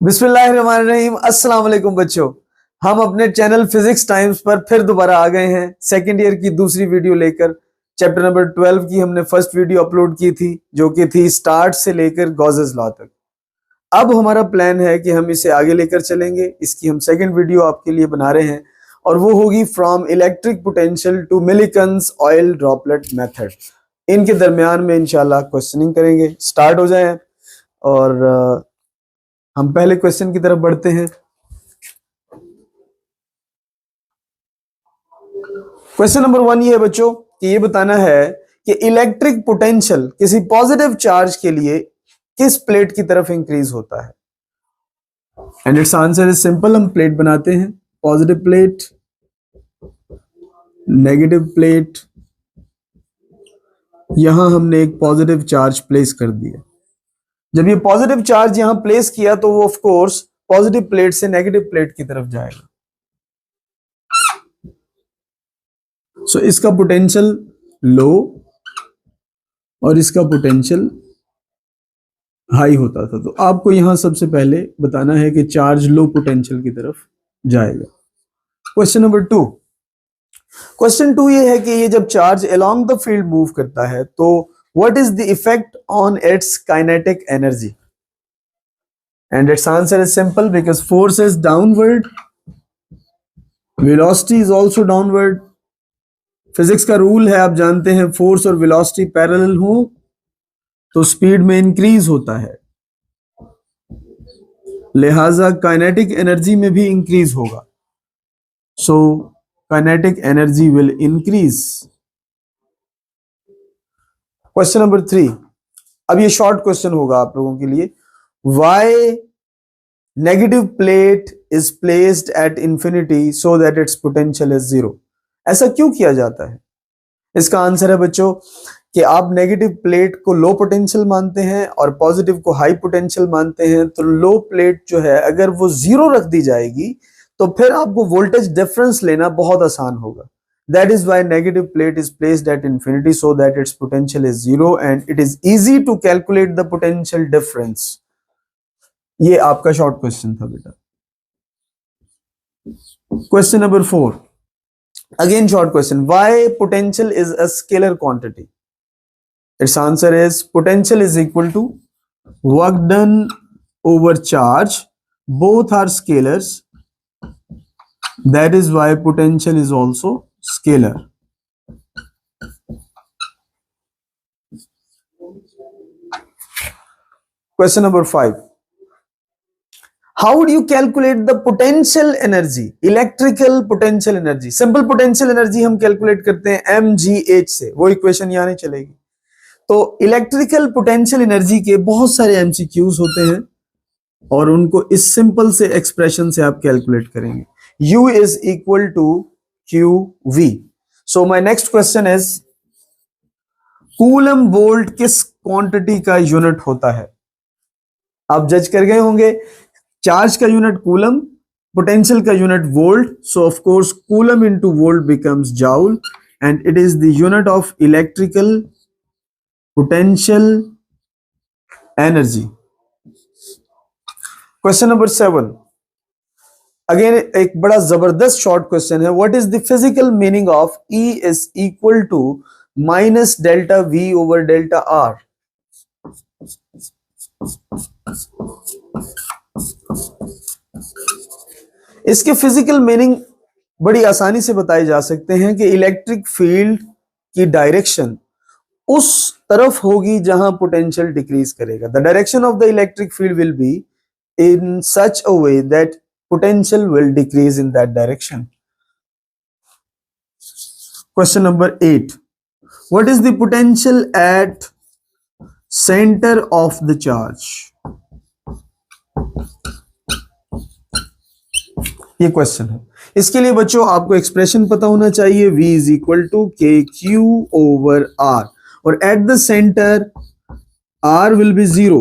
बिस्मिल्लाहिर्रहमानिर्रहीम। अस्सलाम वालेकुम बच्चों, हम अपने चैनल फिजिक्स टाइम्स पर फिर दोबारा आ गए हैं सेकेंड ईयर की दूसरी वीडियो लेकर। चैप्टर नंबर 12 की हमने फर्स्ट वीडियो अपलोड की थी जो कि थी स्टार्ट से लेकर गॉसेस लॉ तक। अब हमारा प्लान है कि हम इसे आगे लेकर चलेंगे। इसकी हम सेकेंड वीडियो आपके लिए बना रहे हैं और वो होगी from electric potential to Millikan's oil droplet method. इनके दरमियान में इंशाल्लाह क्वेश्चनिंग करेंगे। स्टार्ट हो जाए और हम पहले क्वेश्चन की तरफ बढ़ते हैं। क्वेश्चन नंबर 1 ये है बच्चों कि ये बताना है कि इलेक्ट्रिक पोटेंशियल किसी पॉजिटिव चार्ज के लिए किस प्लेट की तरफ इंक्रीज होता है। And it's answer is simple. हम प्लेट बनाते हैं, पॉजिटिव प्लेट, नेगेटिव प्लेट। यहां हमने एक पॉजिटिव चार्ज प्लेस कर दिया। जब ये पॉजिटिव चार्ज यहां प्लेस किया तो वो ऑफ कोर्स पॉजिटिव प्लेट से नेगेटिव प्लेट की तरफ जाएगा। सो इसका पोटेंशियल लो और इसका पोटेंशियल हाई होता था। तो आपको यहां सबसे पहले बताना है कि चार्ज लो पोटेंशियल की तरफ जाएगा। Question number 2। क्वेश्चन 2 ये है कि ये जब charge along the field move करता है तो what is the effect on it's kinetic energy. And it's answer is simple because force is downward, velocity is also downward. Physics का रूल है, आप जानते हैं, फोर्स और वेलोसिटी पैरेलल हो तो स्पीड में इंक्रीज होता है, लिहाजा काइनेटिक एनर्जी में भी इंक्रीज होगा। So kinetic energy will increase. Question number 3। अब ये शॉर्ट क्वेश्चन होगा आप लोगों के लिए। Why negative plate is placed at infinity so that its potential is zero. ऐसा क्यों किया जाता है? इसका आंसर है बच्चों कि आप नेगेटिव प्लेट को लो पोटेंशियल मानते हैं और पॉजिटिव को हाई पोटेंशियल मानते हैं। तो लो प्लेट जो है अगर वो जीरो रख दी जाएगी तो फिर आपको वोल्टेज डिफरेंस लेना बहुत आसान होगा। That is why negative plate is placed at infinity so that its potential is zero and it is easy to calculate the potential difference. ये आपका शॉर्ट क्वेश्चन था बेटा। Question number 4। Again short question. Why potential is a scalar quantity? Its answer is potential is equal to work done over charge. Both are scalars. That is why potential is also scalar. Question number 5. How would you calculate the potential energy? Electrical potential energy. Simple potential energy हम calculate करते हैं mgh से, वो equation यहाँ नहीं चलेगी। तो electrical potential energy के बहुत सारे एमसीक्यूज होते हैं और उनको इस सिंपल से एक्सप्रेशन से आप कैलकुलेट करेंगे। U is equal to QV. So my next question is coulomb volt किस क्वांटिटी का यूनिट होता है? आप जज कर गए होंगे। चार्ज का यूनिट कूलम, पोटेंशियल का unit volt, so of course coulomb into volt becomes joule and it is the unit of electrical potential energy. Question number 7। Again एक बड़ा जबरदस्त शॉर्ट क्वेश्चन है। What is the physical meaning of E is equal to minus delta V over delta R? इसके physical meaning बड़ी आसानी से बताए जा सकते हैं कि इलेक्ट्रिक फील्ड की डायरेक्शन उस तरफ होगी जहां पोटेंशियल डिक्रीज करेगा। The direction of the electric field will be in such a way that potential will decrease in that direction. Question number 8। What is the potential at centre of the charge? ये question है। इसके लिए बच्चों आपको expression पता होना चाहिए। V is equal to KQ over R और at the center R will be zero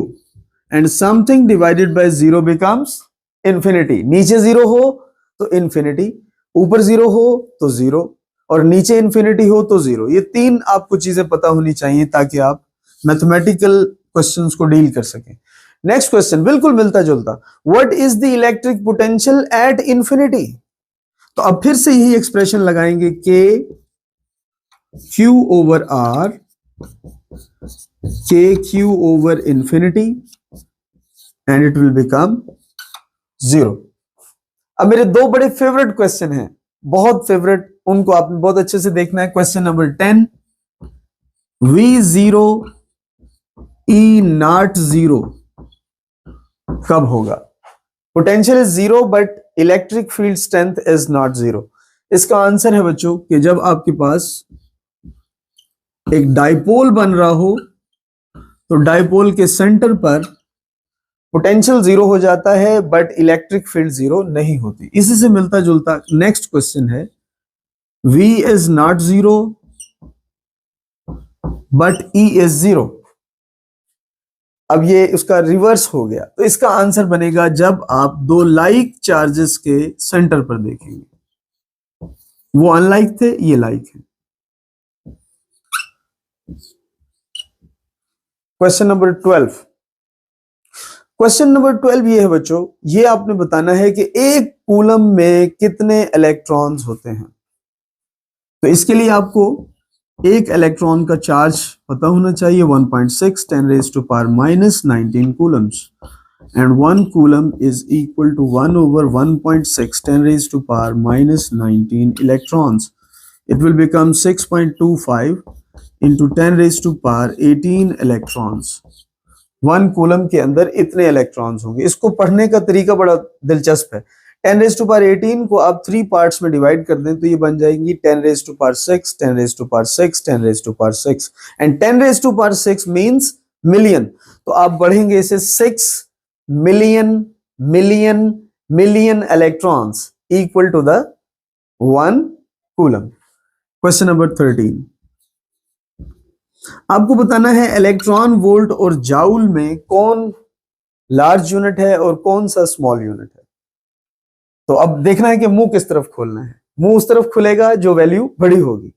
and something divided by zero becomes infinity. नीचे जीरो हो तो इंफिनिटी, ऊपर जीरो हो तो जीरो और नीचे इंफिनिटी हो तो जीरो। ये तीन आपको चीजें पता होनी चाहिए ताकि आप मैथमेटिकल क्वेश्चंस को डील कर सकें। नेक्स्ट क्वेश्चन बिल्कुल मिलता जुलता, what is the electric potential at infinity? तो अब फिर से यही एक्सप्रेशन लगाएंगे, के क्यू ओवर आर, के Q over infinity and it will become 0। अब मेरे दो बड़े फेवरेट क्वेश्चन हैं, बहुत फेवरेट, उनको आपने बहुत अच्छे से देखना है। Question number 10, V0 E not 0 कब होगा? Potential is 0 but electric field strength is not 0। इसका आंसर है बच्चों कि जब आपके पास एक डाइपोल बन रहा हो तो डाइपोल के सेंटर पर पोटेंशियल 0 हो जाता है बट इलेक्ट्रिक फील्ड 0 नहीं होती। इसी से मिलता जुलता नेक्स्ट क्वेश्चन है, V is not 0 but E is 0। अब ये उसका रिवर्स हो गया, तो इसका आंसर बनेगा जब आप दो लाइक चार्जेस के सेंटर पर देखेंगे, वो अनलाइक थे, ये लाइक है। क्वेश्चन नंबर 12, क्वेश्चन नंबर 12 ये है बच्चों, ये आपने बताना है कि एक कूलम में कितने इलेक्ट्रॉन्स होते हैं। तो इसके लिए आपको एक इलेक्ट्रॉन का चार्ज पता होना चाहिए, 1.6 10⁻⁻19 coulombs, and 1 coulomb is equal to 1 over 1.6 10⁻⁻19 electrons. It will become 6.25 into 10⁻18 electrons. 1 coulomb के अंदर इतने इलेक्ट्रॉन्स होंगे। इसको पढ़ने का तरीका बड़ा दिलचस्प है। 10⁻18 को आप 3 पार्ट्स में डिवाइड कर दें तो ये बन जाएंगी 10⁻6 10⁻6 10⁻6 एंड 10⁻6 मींस मिलियन। तो आप बढ़ेंगे इसे 6 million million million electrons equal to the 1 coulomb. Question number 13, आपको बताना है इलेक्ट्रॉन वोल्ट और जाउल में कौन लार्ज यूनिट है और कौन सा स्मॉल यूनिट है। तो अब देखना है कि मुंह किस तरफ खोलना है। मुंह उस तरफ खुलेगा जो वैल्यू बड़ी होगी,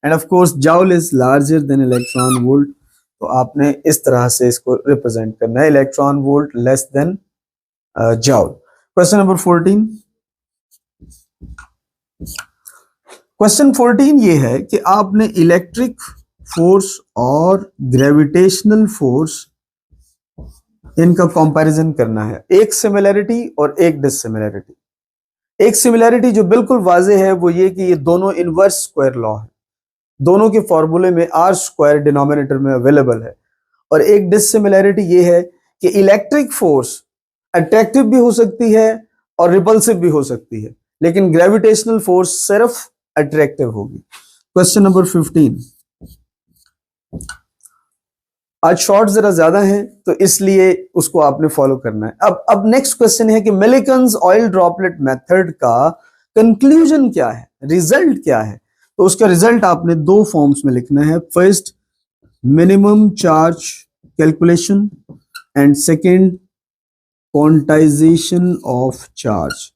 end of course joule is larger than electron volt. तो आपने इस तरह से इसको रिप्रेजेंट करना है, electron volt less than joule. Question number 14, question 14 ये है कि आपने इलेक्ट्रिक फोर्स और ग्रेविटेशनल फोर्स इनका कंपैरिजन करना है, एक सिमिलैरिटी और एक डिससिमिलैरिटी। एक सिमिलैरिटी जो बिल्कुल वाजे है वो ये कि ये दोनों इनवर्स स्क्वायर लॉ है, दोनों के फॉर्मूले में आर स्क्वायर डिनोमिनेटर में अवेलेबल है। और एक डिससिमिलैरिटी ये है कि इलेक्ट्रिक फोर्स अट्रैक्टिव भी हो सकती है और रिपल्सिव भी हो सकती है, लेकिन ग्रेविटेशनल फोर्स सिर्फ अट्रैक्टिव होगी। क्वेश्चन नंबर 15, आज शॉर्ट जरा ज्यादा हैं तो इसलिए उसको आपने फॉलो करना है। अब नेक्स्ट क्वेश्चन है कि मिलिकन्स ऑयल ड्रॉपलेट मेथड का कंक्लूजन क्या है, रिजल्ट क्या है। तो उसका रिजल्ट आपने 2 फॉर्म्स में लिखना है, first minimum charge calculation and second quantization of charge.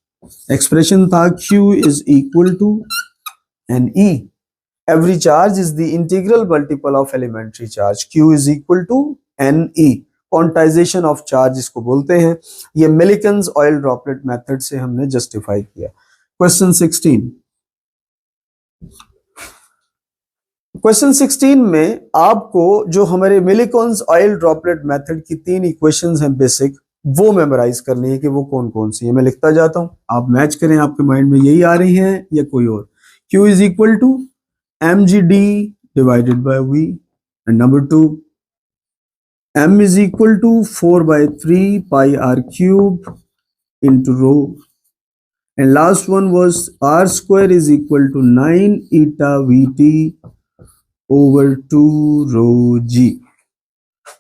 Expression था Q is equal to NE, every charge is the integral multiple of elementary charge, Q is equal to NE। Quantization of charge इसको बोलते हैं। ये Millikan's oil droplet method से हमने justify किया। Question 16, question 16 में आपको जो हमारे मिलिकन्स ऑयल ड्रॉपलेट मेथड की 3 इक्वेशंस हैं बेसिक, वो मेमोराइज करनी है कि वो कौन कौन सी है। मैं लिखता जाता हूं, आप मैच करें आपके माइंड में यही आ रही हैं या कोई और। Q is equal to mgd divided by V, and number 2 m is equal to 4/3 pi r cube into rho, and last one was r square is equal to 9 eta vt over 2 rho g।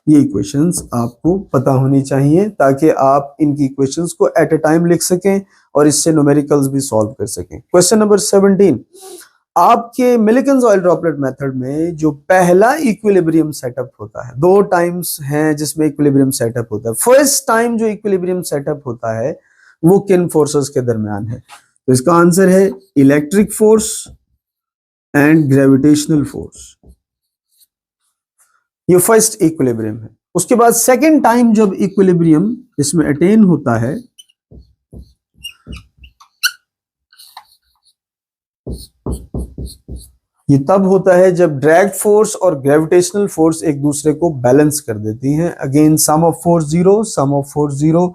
ये equations आपको पता होनी चाहिए ताकि आप इनकी equations को eight ए time लिख सकें और इससे न्यूमेरिकल्स भी सॉल्व कर सकें। क्वेश्चन नंबर 17, आपके मिलिकन्स ऑयल ड्रॉपलेट मेथड में जो पहला इक्विलिब्रियम सेटअप होता है, 2 टाइम्स हैं जिसमें इक्विलिब्रियम सेटअप होता है। फर्स्ट टाइम जो इक्विलिब्रियम सेटअप होता है वो किन फोर्सेस के दरमियान है। तो इसका आंसर है electric force and gravitational force. ये फर्स्ट इक्विलिब्रियम है। उसके बाद सेकेंड टाइम जब इक्विलिब्रियम इसमें अटेन होता है, ये तब होता है जब ड्रैग फोर्स और ग्रेविटेशनल फोर्स एक दूसरे को बैलेंस कर देती हैं। Again sum of force zero, sum of force zero.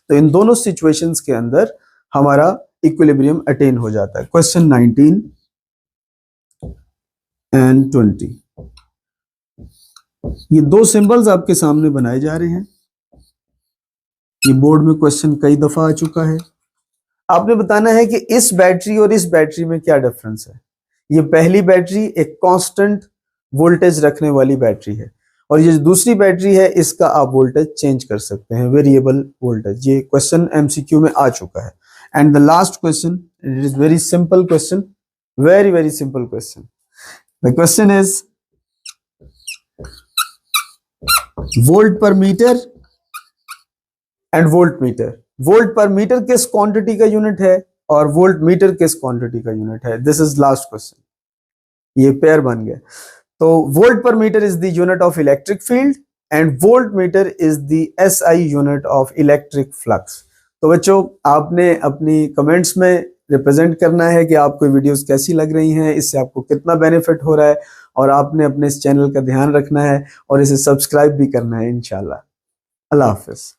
तो इन दोनों सिचुएशंस के अंदर हमारा इक्विलिब्रियम अटेन हो जाता है। क्वेश्चन 19 एंड 20, ये दो सिंबल्स आपके सामने बनाए जा रहे हैं। ये बोर्ड में क्वेश्चन कई दफा आ चुका है। आपने बताना है कि इस बैटरी और इस बैटरी में क्या डिफरेंस है। ये पहली बैटरी एक कांस्टेंट वोल्टेज रखने वाली बैटरी है, और ये दूसरी बैटरी है इसका आप वोल्टेज चेंज कर सकते हैं, वेरिएबल वोल्टेज। ये क्वेश्चन एमसीक्यू में आ चुका है। And the last question, it is very simple question, very very simple question. The question is volt per metre and volt metre. Volt per metre किस quantity का यूनिट है और volt metre किस quantity का यूनिट है। This is last question. ये pair बन गया। तो volt per metre is the unit of electric field and volt metre is the SI unit of electric flux. तो बच्चों, आपने अपनी कमेंट्स में रिप्रेजेंट करना है कि आपको वीडियोस कैसी लग रही हैं, इससे आपको कितना बेनिफिट हो रहा है, और आपने अपने इस चैनल का ध्यान रखना है और इसे सब्सक्राइब भी करना है इंशाल्लाह। अल्लाह हाफिज।